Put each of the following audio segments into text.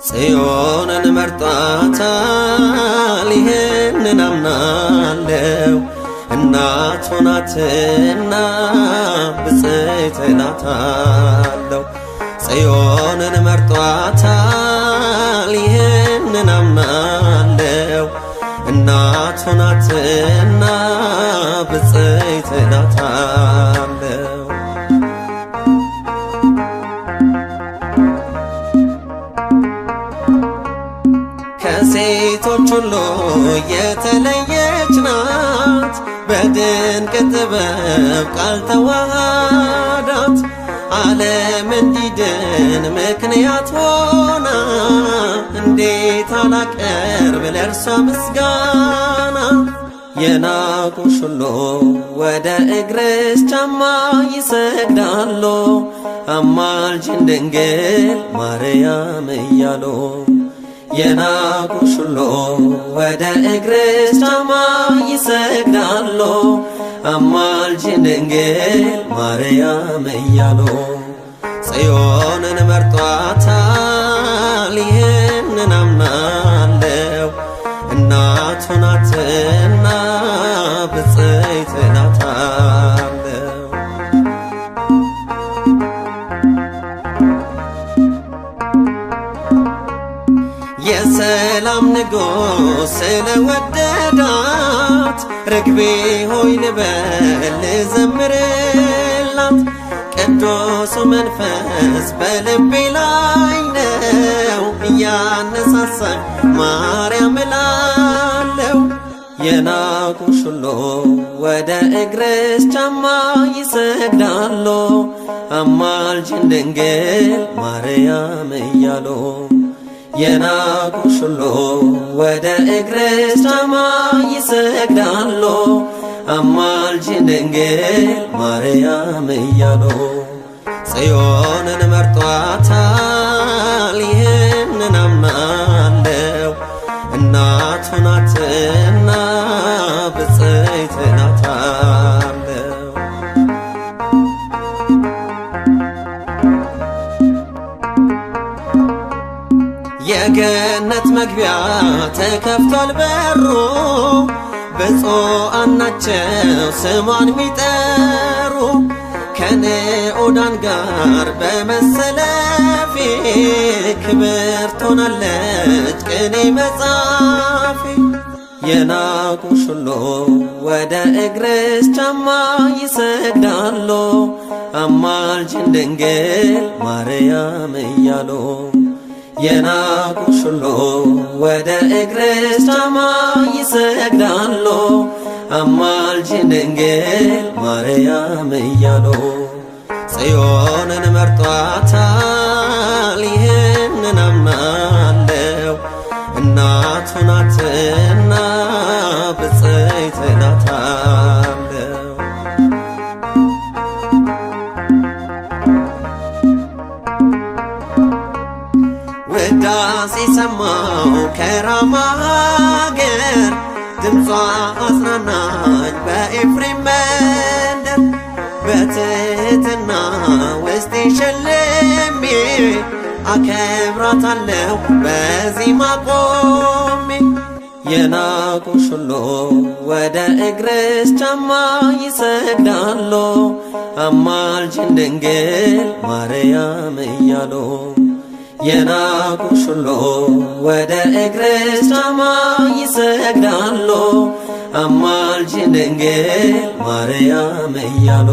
ጽዮንን መርጧታል ይህንን አምናለው እናቱ ናትና ብፅዕት እላታለው ጽዮንን መርጧታል ይህንን አምናለው እናቱ ናትና ብፅዕት እላታለው ከሴቶች ሁሉ የተለየች ናት በድንቅ ጥበብ ቃል ተዋሃዳት ዓለም እንዲድን ምክንያት ሆና እንዴት አላቀርብ ለእርሷ ምስጋና የናቁሽ ሁሉ ወደ እግርሽ ጫማ ይሰግዳሉ አማልጅን ድንግል ማርያም እያሉ የናቁሽ ሁሉ ወደ እግርሽ ጫማ ይሰግዳሉ አማልጅን ድንግል ማርያም እያሉ ጽዮንን መርጧታል ይህንን አምናለው እናቱ ናትና ብፅዕት እላታለው የሰላም ንጉሥ ስለወደዳት ርግቤ ሆይ ልበል ልዘምርላት ቅዱሱ መንፈስ በልቤ ላይ ነው እያነሳሳኝ ማርያም እላለው የናቁሽ ሁሉ ወደ እግርሽ ጫማ ይሰግዳሉ አማልጅን ድንግል ማርያም እያሉ የናቁሽ ሁሉ ወደ እግርሽ ጫማ ይሰግዳሉ አማልጅን ድንግል ማርያም እያሉ ጽዮንን መርጧታል ይህንን አምናለው እናቱ ናትና ብፅዕት እላታለው የገነት መግቢያ ተከፍቷል በሩ ብፁዓን ናቸው ስሟን ሚጠሩ ከንዑዳን ጋር በመሰለፌ ክብርት ሆናለች ቅኔ መጻፌ የናቁሽ ሁሉ ወደ እግርሽ ጫማ ይሰግዳሉ አማልጅን ድንግል ማርያም እያሉ የናቁሽ ሁሉ ወደ እግርሽ ጫማ ይሰግዳሉ አማልጅን ድንግል ማርያም እያሉ ጽዮንን መርጧታል ይህንን አምናለው እናቱ ናትና ብፅዕት እላታለው ውዳሴ ሰማው ከራማ ሀገር ድምጿ አጽናናኝ በኤፍሬም መንደር በትሕትና ውስጤ ሸልሜ አከብራታለሁ በዜማ ቆሜ የናቁሽ ሁሉ ወደ እግርሽ ጫማ ይሰግዳሉ አማልጅን ድንግል ማርያም እያሉ የናቁሽ ሁሉ ወደ እግርሽ ጫማ ይሰግዳሉ አማልጅን ድንግል ማርያም እያሉ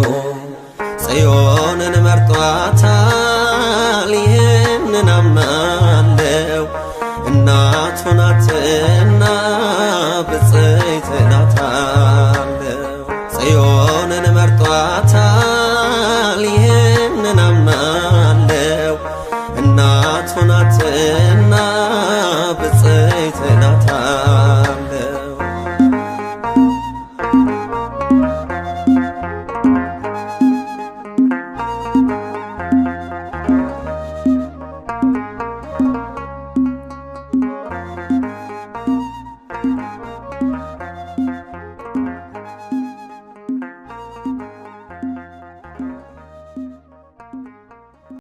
ጽዮንን መርጧታል ይህንን አምናለው እናቱ ናትና ብፅዕት እላታለው ጽዮንን መርጧታል ይህንን አምናለው እናቱ ናትና ብፅዕት እላታለው አሜን።